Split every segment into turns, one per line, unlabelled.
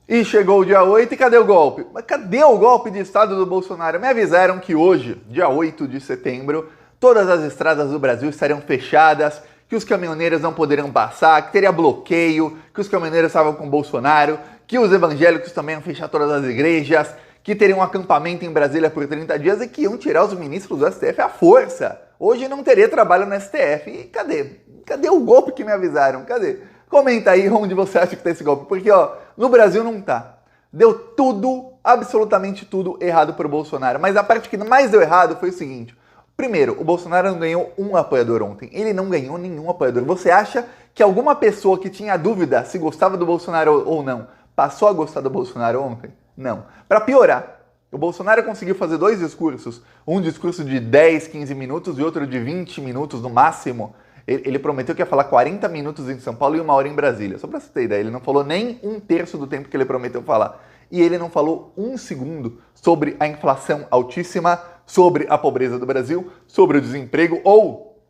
E chegou o dia 8 e cadê o golpe? Mas cadê o golpe de Estado do Bolsonaro? Me avisaram que hoje, dia 8 de setembro, todas as estradas do Brasil estariam fechadas, que os caminhoneiros não poderiam passar, que teria bloqueio, que os caminhoneiros estavam com o Bolsonaro, que os evangélicos também iam fechar todas as igrejas, que teria um acampamento em Brasília por 30 dias e que iam tirar os ministros do STF à força. Hoje não teria trabalho no STF. E cadê? Cadê o golpe que me avisaram? Cadê? Comenta aí onde você acha que tá esse golpe. Porque, ó, no Brasil não tá. Deu tudo, absolutamente tudo errado pro Bolsonaro. Mas a parte que mais deu errado foi o seguinte. Primeiro, o Bolsonaro não ganhou um apoiador ontem. Ele não ganhou nenhum apoiador. Você acha que alguma pessoa que tinha dúvida se gostava do Bolsonaro ou não passou a gostar do Bolsonaro ontem? Não. Para piorar, o Bolsonaro conseguiu fazer dois discursos. Um discurso de 10, 15 minutos e outro de 20 minutos no máximo. Ele prometeu que ia falar 40 minutos em São Paulo e 1 hora em Brasília. Só pra você ter ideia, ele não falou nem um terço do tempo que ele prometeu falar. E ele não falou um segundo sobre a inflação altíssima, sobre a pobreza do Brasil, sobre o desemprego ou,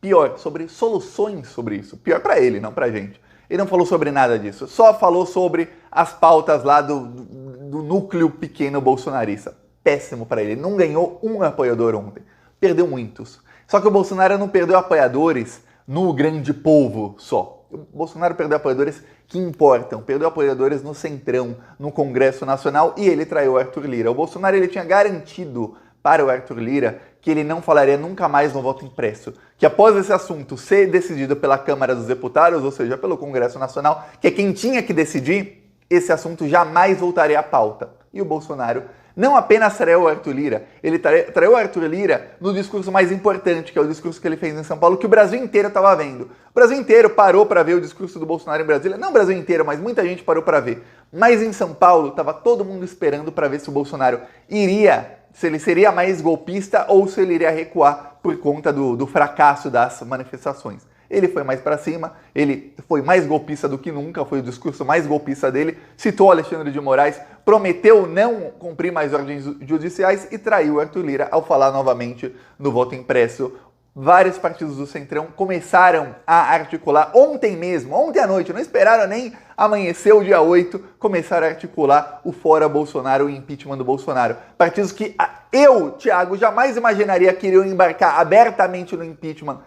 pior, sobre soluções sobre isso. Pior pra ele, não pra gente. Ele não falou sobre nada disso. Só falou sobre as pautas lá do núcleo pequeno bolsonarista. Péssimo pra ele. Ele não ganhou um apoiador ontem. Perdeu muitos. Só que o Bolsonaro não perdeu apoiadores no grande povo só. O Bolsonaro perdeu apoiadores que importam, perdeu apoiadores no Centrão, no Congresso Nacional e ele traiu o Arthur Lira. O Bolsonaro ele tinha garantido para o Arthur Lira que ele não falaria nunca mais no voto impresso. Que após esse assunto ser decidido pela Câmara dos Deputados, ou seja, pelo Congresso Nacional, que é quem tinha que decidir, esse assunto jamais voltaria à pauta. E o Bolsonaro não apenas traiu o Arthur Lira, ele traiu o Arthur Lira no discurso mais importante, que é o discurso que ele fez em São Paulo, que o Brasil inteiro estava vendo. O Brasil inteiro parou para ver o discurso do Bolsonaro em Brasília. Não o Brasil inteiro, mas muita gente parou para ver. Mas em São Paulo, estava todo mundo esperando para ver se o Bolsonaro iria, se ele seria mais golpista ou se ele iria recuar por conta do fracasso das manifestações. Ele foi mais para cima, ele foi mais golpista do que nunca, foi o discurso mais golpista dele, citou Alexandre de Moraes, prometeu não cumprir mais ordens judiciais e traiu Arthur Lira ao falar novamente no voto impresso. Vários partidos do Centrão começaram a articular ontem mesmo, ontem à noite, não esperaram nem amanhecer o dia 8, começaram a articular o Fora Bolsonaro, o impeachment do Bolsonaro. Partidos que eu, Thiago, jamais imaginaria que iriam embarcar abertamente no impeachment,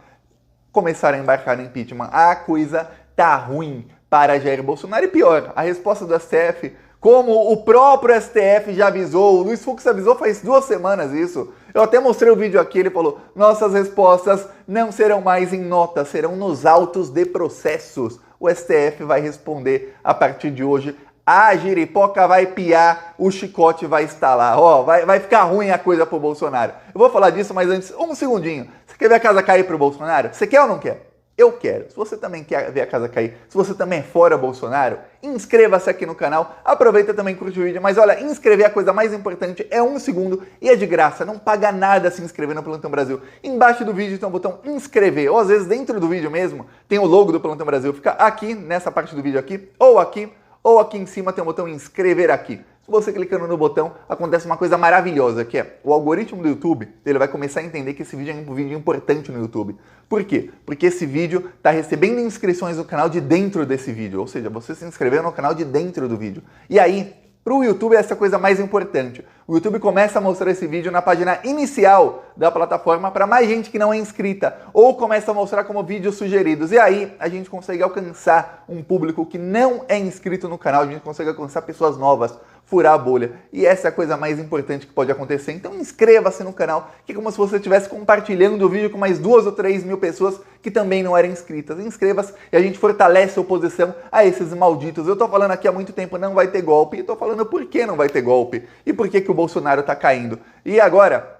começaram a embarcar no impeachment. A coisa tá ruim para Jair Bolsonaro. E pior, a resposta do STF, como o próprio STF já avisou, o Luiz Fux avisou faz 2 semanas isso. Eu até mostrei o vídeo aqui, ele falou, nossas respostas não serão mais em notas, serão nos autos de processos. O STF vai responder a partir de hoje. A giripoca vai piar, o chicote vai estalar. Ó, vai ficar ruim a coisa pro Bolsonaro. Eu vou falar disso, mas antes, um segundinho. Você quer ver a casa cair pro Bolsonaro? Você quer ou não quer? Eu quero. Se você também quer ver a casa cair, se você também é fora Bolsonaro, inscreva-se aqui no canal. Aproveita também e curte o vídeo. Mas olha, inscrever é a coisa mais importante. É 1 segundo e é de graça. Não paga nada se inscrever no Plantão Brasil. Embaixo do vídeo tem um botão inscrever. Ou às vezes dentro do vídeo mesmo tem o logo do Plantão Brasil. Fica aqui, nessa parte do vídeo aqui, ou aqui em cima tem o botão inscrever aqui. Se você clicando no botão, acontece uma coisa maravilhosa, que é o algoritmo do YouTube, ele vai começar a entender que esse vídeo é um vídeo importante no YouTube. Por quê? Porque esse vídeo está recebendo inscrições no canal de dentro desse vídeo, ou seja, você se inscreveu no canal de dentro do vídeo. E aí, para o YouTube, essa é a coisa mais importante. O YouTube começa a mostrar esse vídeo na página inicial da plataforma para mais gente que não é inscrita, ou começa a mostrar como vídeos sugeridos. E aí a gente consegue alcançar um público que não é inscrito no canal, a gente consegue alcançar pessoas novas, furar a bolha. E essa é a coisa mais importante que pode acontecer. Então inscreva-se no canal, que é como se você estivesse compartilhando o vídeo com mais 2 ou 3 mil pessoas que também não eram inscritas. Inscreva-se e a gente fortalece a oposição a esses malditos. Eu tô falando aqui há muito tempo, não vai ter golpe, e tô falando por que não vai ter golpe, e por que o Bolsonaro tá caindo. E agora,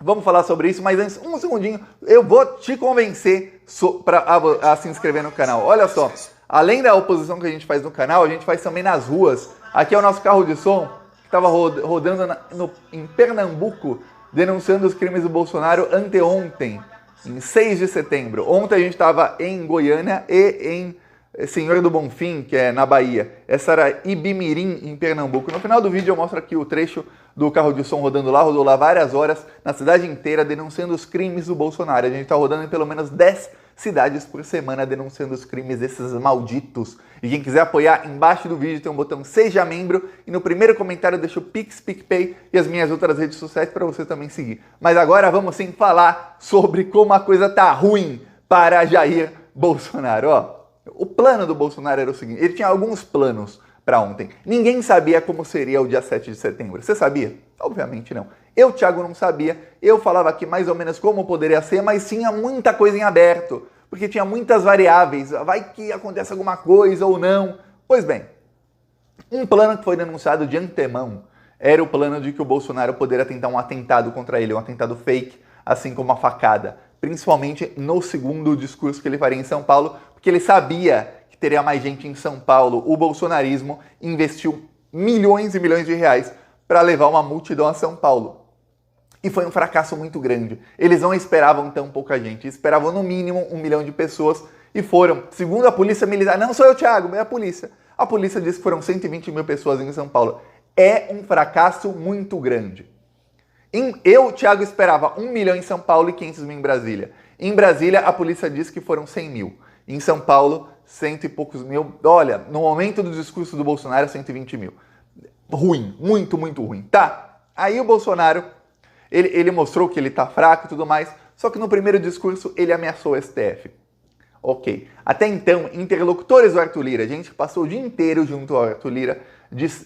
vamos falar sobre isso, mas antes, um segundinho, eu vou te convencer a se inscrever no canal. Olha só, além da oposição que a gente faz no canal, a gente faz também nas ruas. Aqui é o nosso carro de som, que estava rodando em Pernambuco, denunciando os crimes do Bolsonaro anteontem, em 6 de setembro. Ontem a gente estava em Goiânia e em Senhor do Bonfim, que é na Bahia. Essa era Ibimirim, em Pernambuco. No final do vídeo eu mostro aqui o trecho do carro de som rodou lá várias horas, na cidade inteira, denunciando os crimes do Bolsonaro. A gente está rodando em pelo menos 10 cidades por semana denunciando os crimes desses malditos. E quem quiser apoiar, embaixo do vídeo tem um botão Seja Membro e no primeiro comentário deixa o Pix, PicPay e as minhas outras redes sociais para você também seguir. Mas agora vamos sim falar sobre como a coisa tá ruim para Jair Bolsonaro. Ó, o plano do Bolsonaro era o seguinte, ele tinha alguns planos para ontem. Ninguém sabia como seria o dia 7 de setembro. Você sabia? Obviamente não. Eu, Thiago, não sabia. Eu falava aqui mais ou menos como poderia ser, mas tinha muita coisa em aberto, porque tinha muitas variáveis. Vai que acontece alguma coisa ou não. Pois bem, um plano que foi denunciado de antemão era o plano de que o Bolsonaro poderia tentar um atentado contra ele, um atentado fake, assim como uma facada, principalmente no segundo discurso que ele faria em São Paulo, porque ele sabia que teria mais gente em São Paulo. O bolsonarismo investiu milhões e milhões de reais para levar uma multidão a São Paulo. E foi um fracasso muito grande. Eles não esperavam tão pouca gente, esperavam no mínimo 1 milhão de pessoas e foram, segundo a polícia militar, não sou eu, Thiago, é a polícia disse que foram 120 mil pessoas em São Paulo. É um fracasso muito grande. Eu, Thiago, esperava 1 milhão em São Paulo e 500 mil em Brasília. Em Brasília, a polícia disse que foram 100 mil. Em São Paulo, 100 e poucos mil. Olha, no momento do discurso do Bolsonaro, 120 mil. Ruim, muito, muito ruim. Tá, aí o Bolsonaro, ele mostrou que ele tá fraco e tudo mais, só que no primeiro discurso ele ameaçou o STF. Ok. Até então, interlocutores do Arthur Lira, gente que passou o dia inteiro junto ao Arthur Lira,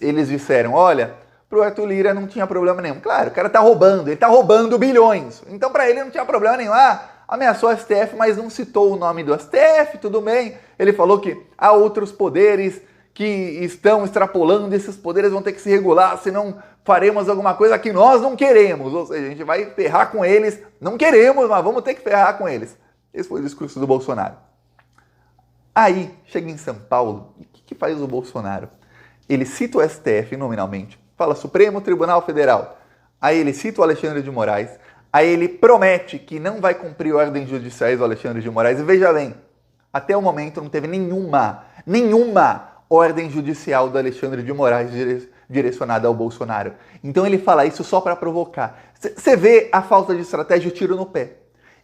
eles disseram, olha, pro Arthur Lira não tinha problema nenhum. Claro, o cara tá roubando, ele tá roubando bilhões. Então para ele não tinha problema nenhum. Ameaçou o STF, mas não citou o nome do STF, tudo bem. Ele falou que há outros poderes que estão extrapolando, esses poderes vão ter que se regular, senão faremos alguma coisa que nós não queremos. Ou seja, a gente vai ferrar com eles, não queremos, mas vamos ter que ferrar com eles. Esse foi o discurso do Bolsonaro. Aí, chega em São Paulo, e o que faz o Bolsonaro? Ele cita o STF nominalmente, fala Supremo Tribunal Federal. Aí ele cita o Alexandre de Moraes, aí ele promete que não vai cumprir ordens judiciais do Alexandre de Moraes. E veja bem, até o momento não teve nenhuma ordem judicial do Alexandre de Moraes direcionada ao Bolsonaro. Então ele fala isso só para provocar. Você vê a falta de estratégia, o tiro no pé.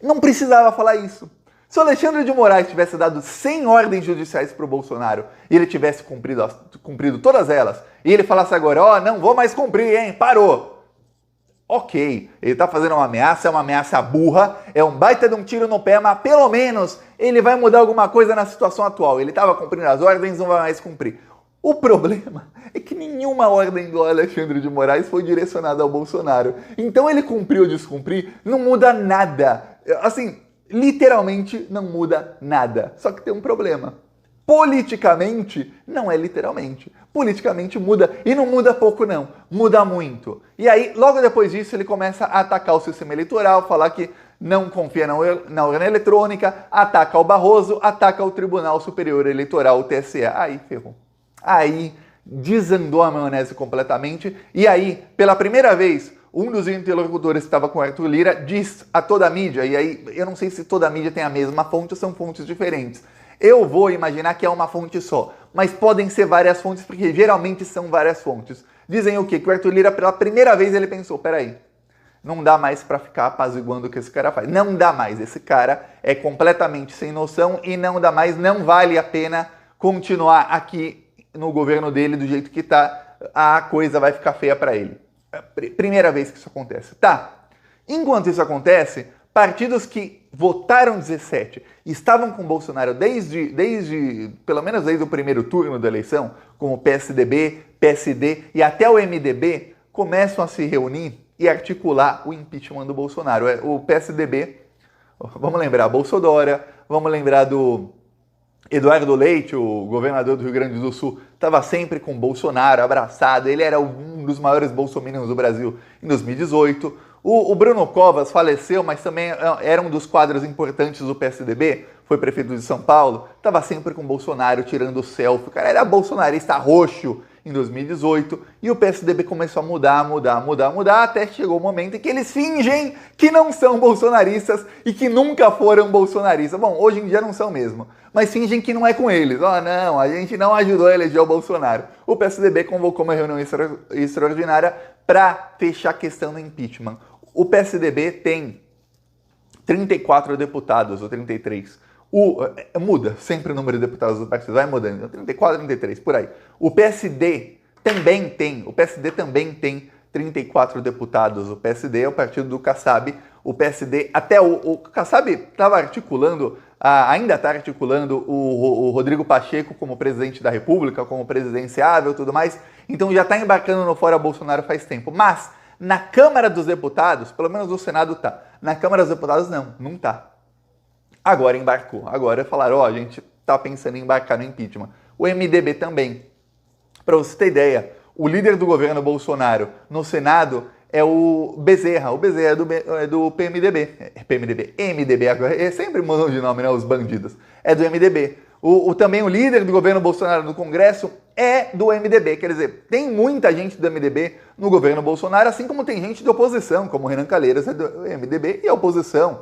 Não precisava falar isso. Se o Alexandre de Moraes tivesse dado 100 ordens judiciais para o Bolsonaro e ele tivesse cumprido todas elas, e ele falasse agora, não vou mais cumprir, hein, parou. Ok, ele está fazendo uma ameaça burra, é um baita de um tiro no pé, mas pelo menos ele vai mudar alguma coisa na situação atual. Ele estava cumprindo as ordens, não vai mais cumprir. O problema é que nenhuma ordem do Alexandre de Moraes foi direcionada ao Bolsonaro. Então ele cumpriu ou descumprir, não muda nada. Assim, literalmente não muda nada. Só que tem um problema. Politicamente, não é literalmente. Politicamente muda, e não muda pouco não, muda muito. E aí, logo depois disso, ele começa a atacar o sistema eleitoral, falar que não confia na urna eletrônica, ataca o Barroso, ataca o Tribunal Superior Eleitoral, o TSE. Aí ferrou. Aí desandou a maionese completamente, e aí, pela primeira vez, um dos interlocutores que estava com o Arthur Lira diz a toda a mídia, e aí eu não sei se toda a mídia tem a mesma fonte ou são fontes diferentes. Eu vou imaginar que é uma fonte só, mas podem ser várias fontes, porque geralmente são várias fontes. Dizem o quê? Que o Arthur Lira, pela primeira vez, ele pensou, peraí, não dá mais para ficar apaziguando o que esse cara faz. Não dá mais, esse cara é completamente sem noção e não dá mais, não vale a pena continuar aqui no governo dele do jeito que tá, a coisa vai ficar feia para ele. Primeira vez que isso acontece. Tá, enquanto isso acontece, partidos que votaram 17 estavam com Bolsonaro pelo menos desde o primeiro turno da eleição, como o PSDB, PSD e até o MDB, começam a se reunir e articular o impeachment do Bolsonaro. O PSDB, vamos lembrar, Bolsonaro, vamos lembrar do Eduardo Leite, o governador do Rio Grande do Sul, estava sempre com Bolsonaro, abraçado, ele era um dos maiores bolsominions do Brasil em 2018. O Bruno Covas faleceu, mas também era um dos quadros importantes do PSDB, foi prefeito de São Paulo, estava sempre com o Bolsonaro tirando selfie. O cara era bolsonarista roxo em 2018 e o PSDB começou a mudar, até chegou o momento em que eles fingem que não são bolsonaristas e que nunca foram bolsonaristas. Bom, hoje em dia não são mesmo, mas fingem que não é com eles. Não, a gente não ajudou a eleger o Bolsonaro. O PSDB convocou uma reunião extraordinária para fechar a questão do impeachment. O PSDB tem 34 deputados, ou 33. Muda sempre o número de deputados do partido, vai mudando, 34, 33, por aí. O PSD também tem 34 deputados. O PSD é o partido do Kassab. O PSD, até o Kassab estava articulando, ainda está articulando o Rodrigo Pacheco como presidente da República, como presidenciável e tudo mais. Então já está embarcando no Fora Bolsonaro faz tempo. Mas na Câmara dos Deputados, pelo menos no Senado tá. Na Câmara dos Deputados não tá. Agora embarcou. Agora falaram, a gente tá pensando em embarcar no impeachment. O MDB também. Para você ter ideia, o líder do governo Bolsonaro no Senado é o Bezerra. O Bezerra é do PMDB. MDB agora. Sempre mudam de nome, né? Os bandidos. É do MDB. Também o líder do governo Bolsonaro no Congresso é do MDB. Quer dizer, tem muita gente do MDB no governo Bolsonaro, assim como tem gente de oposição, como o Renan Calheiros é do MDB e a oposição.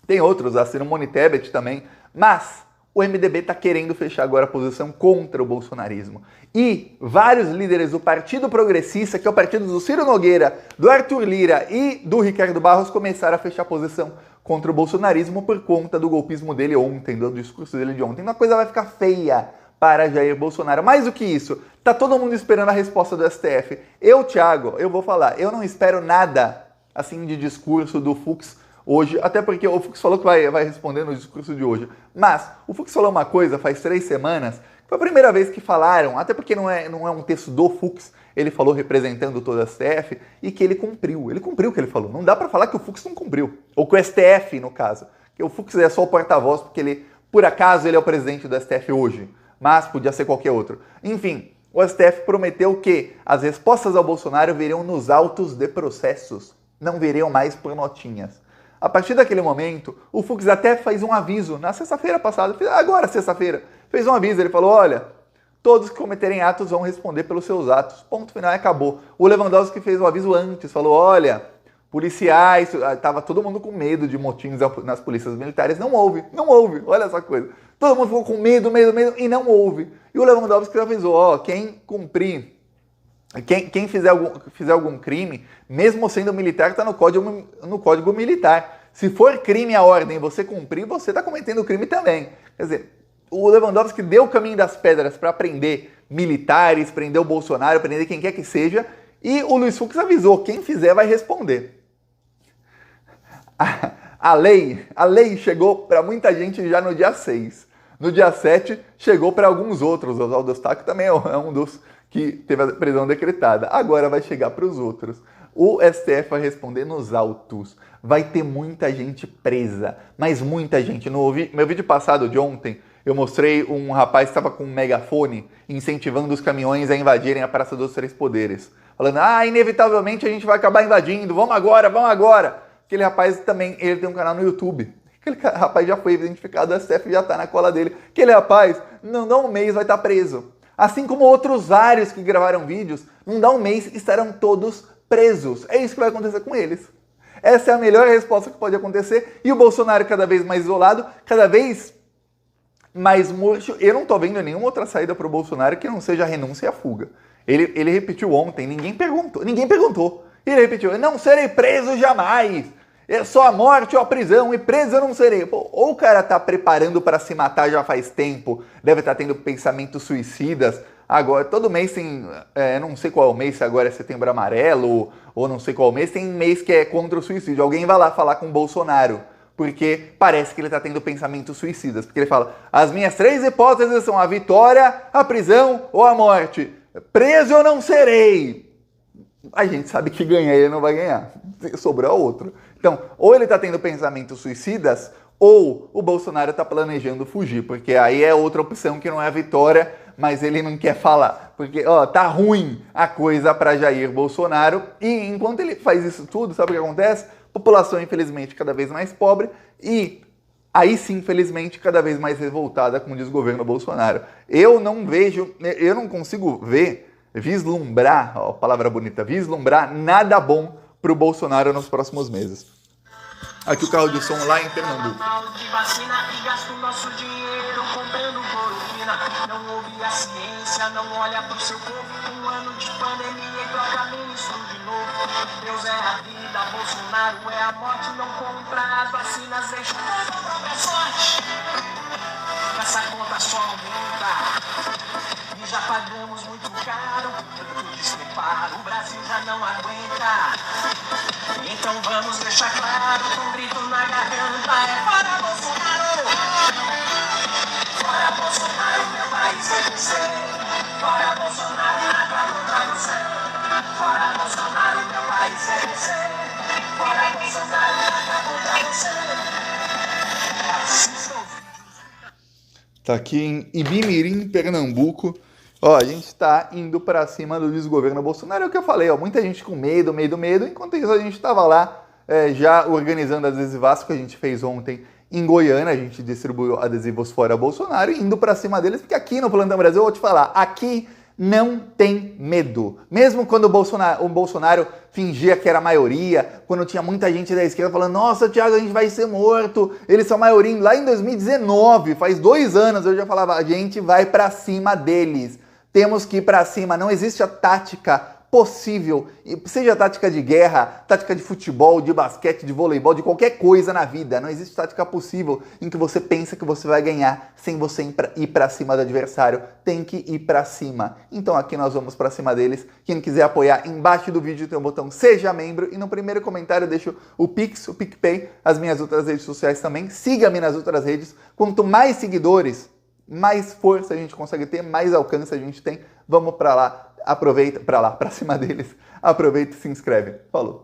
Tem outros, a Simone Tebet também. Mas o MDB está querendo fechar agora a posição contra o bolsonarismo. E vários líderes do Partido Progressista, que é o partido do Ciro Nogueira, do Arthur Lira e do Ricardo Barros, começaram a fechar a posição contra o bolsonarismo por conta do golpismo dele ontem, do discurso dele de ontem. Uma coisa vai ficar feia para Jair Bolsonaro. Mais do que isso, tá todo mundo esperando a resposta do STF. Thiago, eu vou falar, eu não espero nada assim de discurso do Fux hoje, até porque o Fux falou que vai responder no discurso de hoje. Mas o Fux falou uma coisa faz 3 semanas, que foi a primeira vez que falaram, até porque não é um texto do Fux, ele falou representando todo o STF, e que ele cumpriu. Ele cumpriu o que ele falou. Não dá pra falar que o Fux não cumpriu. Ou que o STF, no caso. Que o Fux é só o porta-voz, porque ele, por acaso, ele é o presidente do STF hoje. Mas podia ser qualquer outro. Enfim, o STF prometeu que as respostas ao Bolsonaro viriam nos autos de processos. Não viriam mais por notinhas. A partir daquele momento, o Fux até fez um aviso, na sexta-feira passada, agora sexta-feira, fez um aviso, ele falou, olha, todos que cometerem atos vão responder pelos seus atos. Ponto final e acabou. O Lewandowski fez o aviso antes, falou, olha, policiais, estava todo mundo com medo de motins nas polícias militares, não houve, olha essa coisa. Todo mundo ficou com medo, e não houve. E o Lewandowski avisou, quem cumprir, quem fizer algum crime, mesmo sendo militar, está no código militar. Se for crime à ordem e você cumprir, você está cometendo crime também. Quer dizer, o Lewandowski deu o caminho das pedras para prender militares, prender o Bolsonaro, prender quem quer que seja, e o Luiz Fux avisou, quem fizer vai responder. A lei chegou para muita gente já no dia 6. No dia 7, chegou para alguns outros. O Oswaldo Eustáquio também é um dos que teve a prisão decretada. Agora vai chegar para os outros. O STF vai responder nos autos. Vai ter muita gente presa, mas muita gente. No meu vídeo passado de ontem, eu mostrei um rapaz que estava com um megafone incentivando os caminhões a invadirem a Praça dos Três Poderes. Falando, inevitavelmente a gente vai acabar invadindo, vamos agora. Aquele rapaz também, ele tem um canal no YouTube. Aquele rapaz já foi identificado, o STF já está na cola dele. Aquele rapaz, não dá um mês, vai estar preso. Assim como outros vários que gravaram vídeos, não dá um mês, estarão todos presos. É isso que vai acontecer com eles. Essa é a melhor resposta que pode acontecer. E o Bolsonaro cada vez mais isolado, cada vez mais murcho. Eu não tô vendo nenhuma outra saída para o Bolsonaro que não seja a renúncia e a fuga. Ele repetiu ontem, ninguém perguntou. Ele repetiu, eu não serei preso jamais. É só a morte ou a prisão, e preso eu não serei. Ou o cara tá preparando para se matar já faz tempo, deve estar tendo pensamentos suicidas. Agora, todo mês tem, não sei qual é o mês, se agora é Setembro Amarelo, ou não sei qual mês, tem mês que é contra o suicídio. Alguém vai lá falar com o Bolsonaro, porque parece que ele está tendo pensamentos suicidas. Porque ele fala, as minhas 3 hipóteses são a vitória, a prisão ou a morte. Preso eu não serei. A gente sabe que ganhar ele não vai ganhar. Sobrou outro. Então, ou ele está tendo pensamentos suicidas, ou o Bolsonaro está planejando fugir, porque aí é outra opção que não é a vitória, mas ele não quer falar. Porque, tá ruim a coisa para Jair Bolsonaro, e enquanto ele faz isso tudo, sabe o que acontece? População, infelizmente, cada vez mais pobre, e aí sim, infelizmente, cada vez mais revoltada com o desgoverno Bolsonaro. Eu não consigo vislumbrar, ó, palavra bonita, vislumbrar nada bom pro Bolsonaro nos próximos meses. Aqui o carro de som lá em Pernambuco.
De vacina e gasto nosso dinheiro comprando cloroquina. Não ouve a ciência, não olha pro seu corpo. Um ano de pandemia e troca ministro de novo. Deus é a vida, Bolsonaro é a morte. Não compra as vacinas, deixa a própria sorte. Essa conta só aumenta. E já pagamos muito caro. Tudo despreparo, o Brasil já não aguenta. Então vamos deixar claro, com um grito na garganta, é fora Bolsonaro! Fora Bolsonaro, meu país vai vencer. Fora Bolsonaro, nada contra você. Fora Bolsonaro, meu país vai vencer. Fora Bolsonaro, nada contra você.
Tá aqui em Ibimirim, Pernambuco. Ó, a gente tá indo para cima do desgoverno Bolsonaro, é o que eu falei, ó, muita gente com medo, enquanto isso a gente tava lá já organizando adesivas que a gente fez ontem em Goiânia, a gente distribuiu adesivos fora Bolsonaro e indo para cima deles, porque aqui no Plantão Brasil, eu vou te falar, aqui não tem medo. Mesmo quando o Bolsonaro fingia que era a maioria, quando tinha muita gente da esquerda falando, nossa, Thiago, a gente vai ser morto, eles são a maioria. Lá em 2019, faz 2 anos, eu já falava, a gente vai para cima deles. Temos que ir para cima, não existe a tática possível, seja tática de guerra, tática de futebol, de basquete, de voleibol, de qualquer coisa na vida. Não existe tática possível em que você pensa que você vai ganhar sem você ir para cima do adversário. Tem que ir para cima. Então aqui nós vamos para cima deles. Quem quiser apoiar, embaixo do vídeo tem o botão Seja Membro e no primeiro comentário eu deixo o Pix, o PicPay, as minhas outras redes sociais também. Siga-me nas outras redes. Quanto mais seguidores, mais força a gente consegue ter, mais alcance a gente tem. Vamos para lá, aproveita, para cima deles, aproveita e se inscreve. Falou!